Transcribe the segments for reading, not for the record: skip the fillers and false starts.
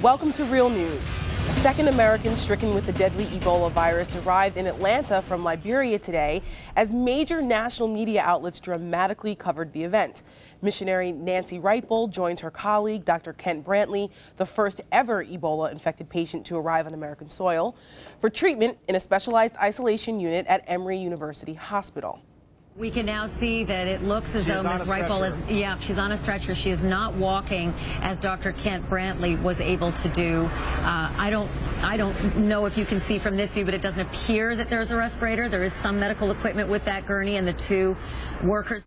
Welcome to Real News. A second American stricken with the deadly Ebola virus arrived in Atlanta from Liberia today as major national media outlets dramatically covered the event. Missionary Nancy Wright-Bull joins her colleague, Dr. Kent Brantley, the first ever Ebola-infected patient to arrive on American soil, for treatment in a specialized isolation unit at Emory University Hospital. We can now see that it looks as though Ms. Wright-Bull is, she's on a stretcher. She is not walking as Dr. Kent Brantley was able to do. I don't know if you can see from this view, but it doesn't appear that there's a respirator. There is some medical equipment with that gurney and the two workers.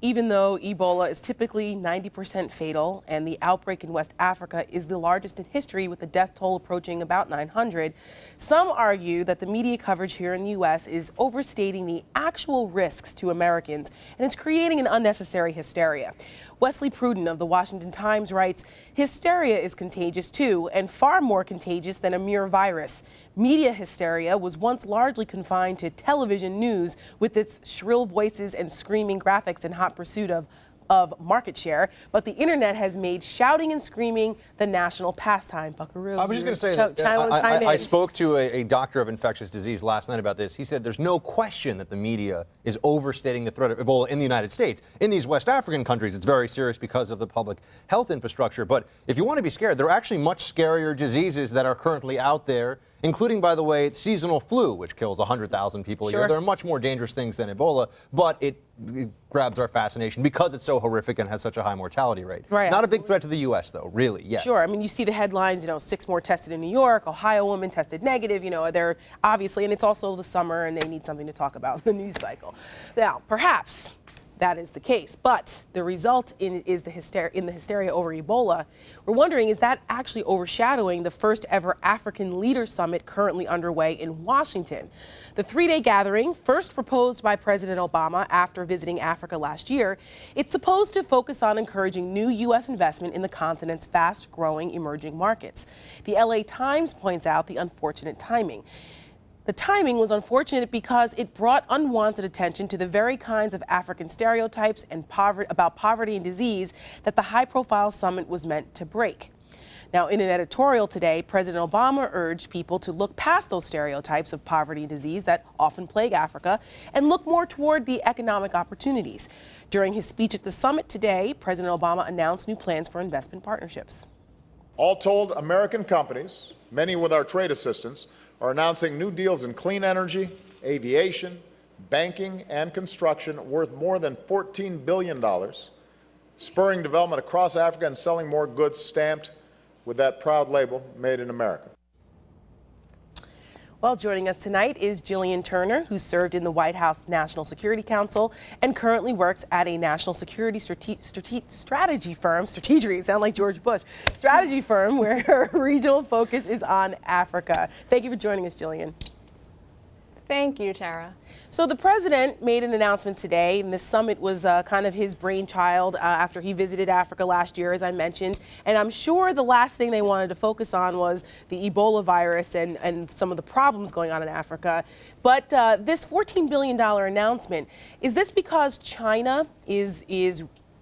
Even though Ebola is typically 90% fatal and the outbreak in West Africa is the largest in history with the death toll approaching about 900, some argue that the media coverage here in the U.S. is overstating the actual risks to Americans and it's creating an unnecessary hysteria. Wesley Pruden of the Washington Times writes, "Hysteria is contagious too, and far more contagious than a mere virus. Media hysteria was once largely confined to television news with its shrill voices and screaming graphics in hot pursuit of market share, but the internet has made shouting and screaming the national pastime." Buckaroo. I was just going to say that I spoke to a doctor of infectious disease last night about this. He said there's no question that the media is overstating the threat of Ebola in the United States. In these West African countries, it's very serious because of the public health infrastructure. But if you want to be scared, there are actually much scarier diseases that are currently out there, including, by the way, seasonal flu, which kills 100,000 people a year. There are much more dangerous things than Ebola, but it grabs our fascination because it's so horrific and has such a high mortality rate. Right, Not a big threat to the U.S., though, really, yet. Sure. I mean, you see the headlines, 6 more tested in New York, Ohio woman tested negative, they're obviously, and it's also the summer and they need something to talk about in the news cycle. Now, perhaps that is the case, but the result is the hysteria over Ebola. We're wondering, is that actually overshadowing the first ever African Leaders Summit currently underway in Washington? The 3-day gathering, first proposed by President Obama after visiting Africa last year, it's supposed to focus on encouraging new U.S. investment in the continent's fast-growing emerging markets. The LA Times points out the unfortunate timing. The timing was unfortunate because it brought unwanted attention to the very kinds of African stereotypes and about poverty and disease that the high-profile summit was meant to break. Now, in an editorial today, President Obama urged people to look past those stereotypes of poverty and disease that often plague Africa and look more toward the economic opportunities. During his speech at the summit today, President Obama announced new plans for investment partnerships. All told, American companies, many with our trade assistance, are announcing new deals in clean energy, aviation, banking, and construction worth more than $14 billion, spurring development across Africa and selling more goods stamped with that proud label, Made in America. Well, joining us tonight is Gillian Turner, who served in the White House National Security Council and currently works at a national security strategy firm, sound like George Bush, strategy firm where her regional focus is on Africa. Thank you for joining us, Gillian. Thank you, Tara. So the president made an announcement today, and this summit was kind of his brainchild after he visited Africa last year, as I mentioned. And I'm sure the last thing they wanted to focus on was the Ebola virus and some of the problems going on in Africa. But this $14 billion announcement, is this because China is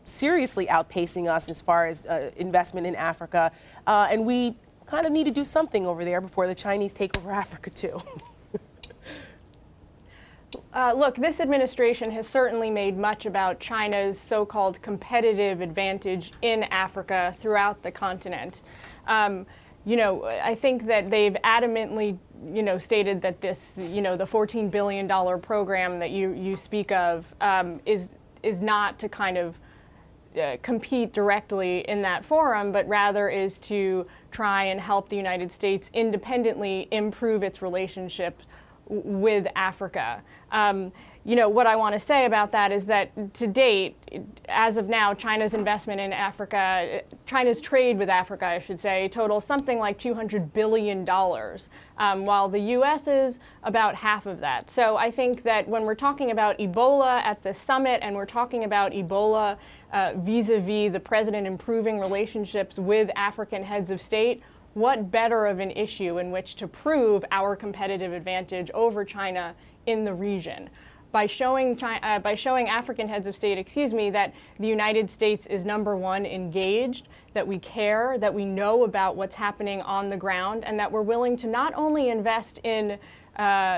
seriously outpacing us as far as investment in Africa, and we kind of need to do something over there before the Chinese take over Africa too? Look, this administration has certainly made much about China's so-called competitive advantage in Africa throughout the continent. I think that they've adamantly, stated that this, the $14 billion program that you speak of is not to kind of compete directly in that forum, but rather is to try and help the United States independently improve its relationship with Africa. What I want to say about that is that to date, as of now, China's investment in Africa, China's trade with Africa, I should say, totals something like $200 billion, while the U.S. is about half of that. So I think that when we're talking about Ebola at the summit and we're talking about Ebola vis-a-vis the president improving relationships with African heads of state, what better of an issue in which to prove our competitive advantage over China in the region? by showing African heads of state, that the United States is #1 engaged, that we care, that we know about what's happening on the ground, and that we're willing to not only invest in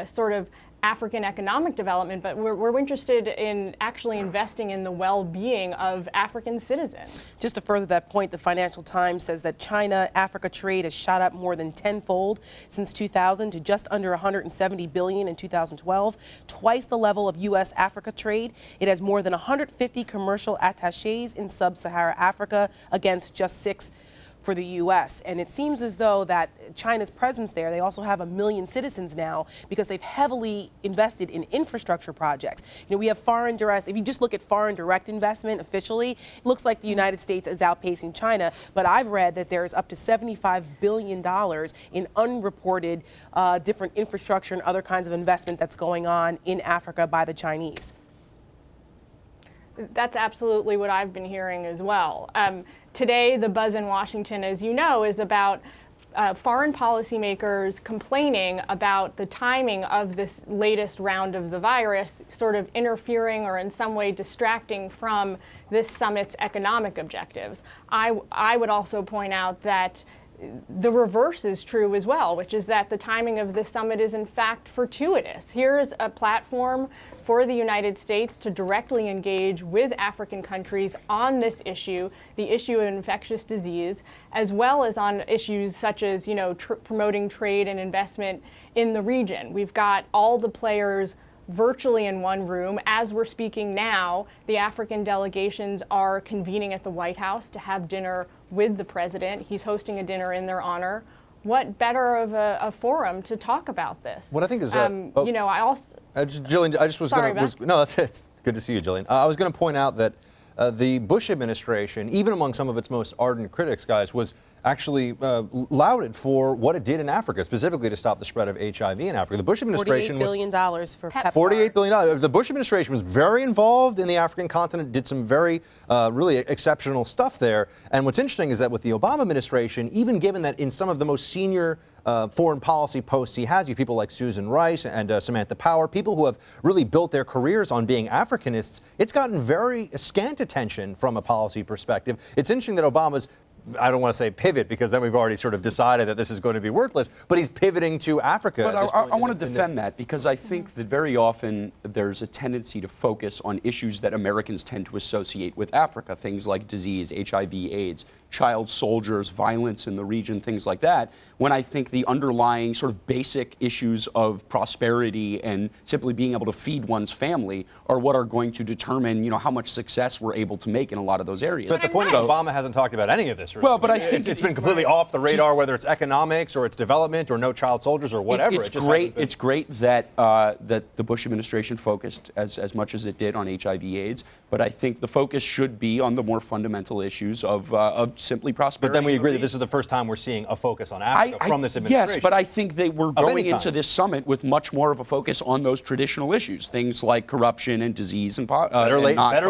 sort of African economic development, but we're interested in actually investing in the well-being of African citizens. Just to further that point, the Financial Times says that China-Africa trade has shot up more than tenfold since 2000 to just under 170 billion in 2012, twice the level of U.S.-Africa trade. It has more than 150 commercial attachés in sub-Saharan Africa against just 6 for the U.S. And it seems as though that China's presence there, they also have 1 million citizens now because they've heavily invested in infrastructure projects. You know, we have foreign direct, if you just look at foreign direct investment officially, it looks like the United States is outpacing China, but I've read that there's up to $75 billion in unreported different infrastructure and other kinds of investment that's going on in Africa by the Chinese. That's absolutely what I've been hearing as well. Today, the buzz in Washington, as you know, is about foreign policymakers complaining about the timing of this latest round of the virus sort of interfering or in some way distracting from this summit's economic objectives. I would also point out that the reverse is true as well, which is that the timing of this summit is in fact fortuitous. Here's a platform for the United States to directly engage with African countries on this issue, the issue of infectious disease, as well as on issues such as, you know, promoting trade and investment in the region. We've got all the players virtually in one room. As we're speaking now, the African delegations are convening at the White House to have dinner with the president. He's hosting a dinner in their honor. What better of a forum to talk about this? What I think is, you know, I also. Gillian, I just was going to. No, that's it. It's good to see you, Gillian. I was going to point out that the Bush administration, even among some of its most ardent critics, guys, was actually lauded for what it did in Africa, specifically to stop the spread of HIV in Africa. The Bush administration $48 billion for PEPFAR. $48 billion. The Bush administration was very involved in the African continent, did some very, really exceptional stuff there. And what's interesting is that with the Obama administration, even given that in some of the most senior foreign policy posts he has, you people like Susan Rice and Samantha Power, people who have really built their careers on being Africanists, it's gotten very scant attention from a policy perspective. It's interesting that Obama's, I don't want to say pivot because then we've already sort of decided that this is going to be worthless, but he's pivoting to Africa. But I want to defend that because I think that very often there's a tendency to focus on issues that Americans tend to associate with Africa, things like disease, HIV, AIDS, child soldiers, violence in the region, things like that, when I think the underlying sort of basic issues of prosperity and simply being able to feed one's family are what are going to determine, you know, how much success we're able to make in a lot of those areas. But the point is Obama hasn't talked about any of this. Really. Well, but I think it's been completely off the radar, whether it's economics or it's development or no child soldiers or whatever. It's great. It's great that that the Bush administration focused as much as it did on HIV/AIDS, but I think the focus should be on the more fundamental issues of simply prosperity. But then we agree that this is the first time we're seeing a focus on Africa from this administration. Yes, but I think they were going into this summit with much more of a focus on those traditional issues, things like corruption and disease and better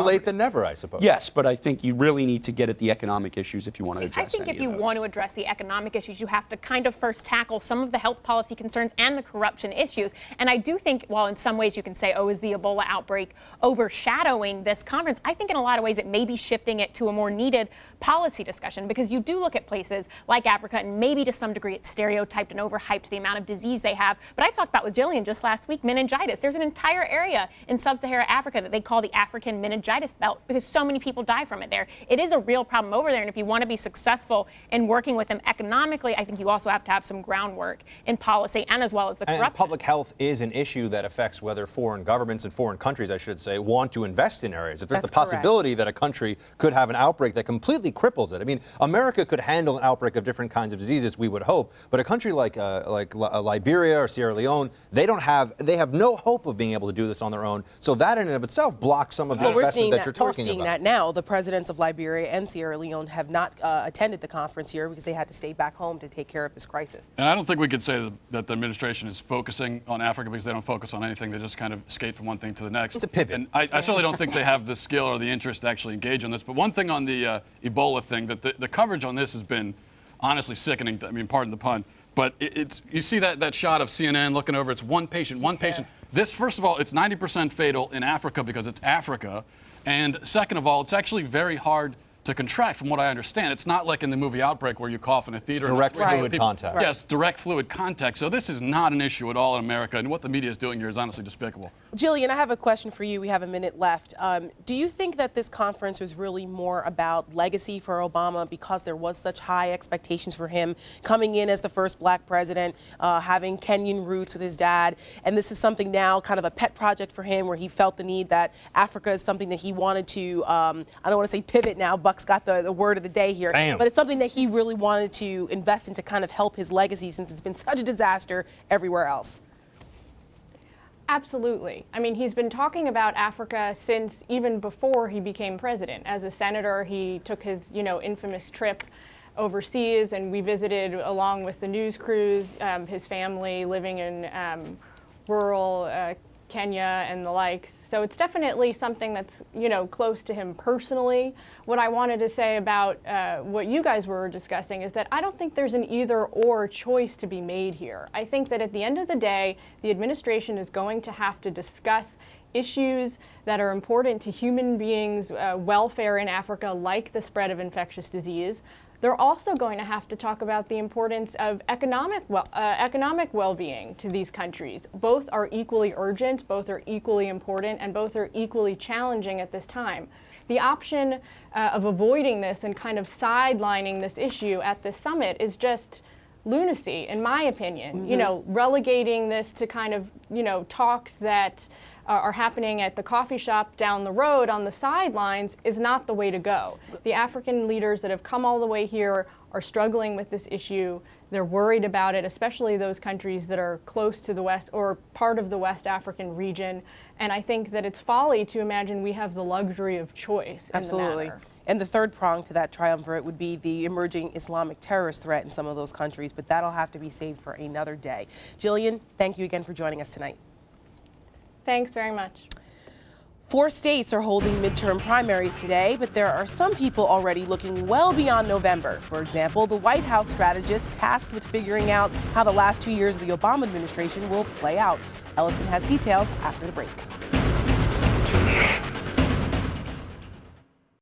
late than never, I suppose. Yes, but I think you really need to get at the economic issues if you want to address I think if you want to address the economic issues, you have to kind of first tackle some of the health policy concerns and the corruption issues. And I do think, while in some ways you can say, oh, is the Ebola outbreak overshadowing this conference? I think in a lot of ways it may be shifting it to a more needed policy discussion, because you do look at places like Africa, and maybe to some degree it's stereotyped and overhyped the amount of disease they have. But I talked about with Gillian just last week, meningitis. There's an entire area in sub-Saharan Africa that they call the African meningitis belt because so many people die from it there. It is a real problem over there, and if you want to be successful in working with them economically, I think you also have to have some groundwork in policy and as well as the corruption. And public health is an issue that affects whether foreign governments and foreign countries, I should say, want to invest in areas. If there's the possibility that a country could have an outbreak that completely cripples it. I mean, America could handle an outbreak of different kinds of diseases, we would hope, but a country like Liberia or Sierra Leone, they have no hope of being able to do this on their own. So that in and of itself blocks some of the investment that you're talking about. We're seeing that now. The presidents of Liberia and Sierra Leone have not attended the conference here because they had to stay back home to take care of this crisis. And I don't think we could say that the administration is focusing on Africa because they don't focus on anything. They just kind of skate from one thing to the next. It's a pivot. And I certainly don't think they have the skill or the interest to actually engage on this. But one thing on the Ebola thing, that the coverage on this has been honestly sickening. I mean, pardon the pun. But you see that shot of CNN looking over, it's one patient. This, first of all, it's 90% fatal in Africa because it's Africa. And second of all, it's actually very hard to contract, from what I understand. It's not like in the movie Outbreak where you cough in a theater. Direct fluid contact. Yes, direct fluid contact. So this is not an issue at all in America, and what the media is doing here is honestly despicable. Gillian, I have a question for you. We have a minute left. Do you think that this conference was really more about legacy for Obama because there was such high expectations for him coming in as the first black president, having Kenyan roots with his dad, and this is something now kind of a pet project for him where he felt the need that Africa is something that he wanted to, I don't want to say pivot now, Buck's got the word of the day here, Bam. but it's something that he really wanted to invest in to kind of help his legacy since it's been such a disaster everywhere else? Absolutely. I mean, he's been talking about Africa since even before he became president. As a senator, he took his, infamous trip overseas, and we visited along with the news crews, his family living in rural Kenya and the likes. So it's definitely something that's, close to him personally. What I wanted to say about what you guys were discussing is that I don't think there's an either or choice to be made here. I think that at the end of the day, the administration is going to have to discuss issues that are important to human beings' welfare in Africa, like the spread of infectious disease. They're also going to have to talk about the importance of economic well-being to these countries. Both are equally urgent, both are equally important, and both are equally challenging at this time. The option of avoiding this and kind of sidelining this issue at this summit is just lunacy, in my opinion. Relegating this to kind of, talks that are happening at the coffee shop down the road on the sidelines is not the way to go. The African leaders that have come all the way here are struggling with this issue. They're worried about it, especially those countries that are close to the West or part of the West African region. And I think that it's folly to imagine we have the luxury of choice in the matter. And the third prong to that triumvirate would be the emerging Islamic terrorist threat in some of those countries, but that'll have to be saved for another day. Gillian, thank you again for joining us tonight. Thanks very much. 4 states are holding midterm primaries today, but there are some people already looking well beyond November. For example, the White House strategist tasked with figuring out how the last 2 years of the Obama administration will play out. Ellison has details after the break.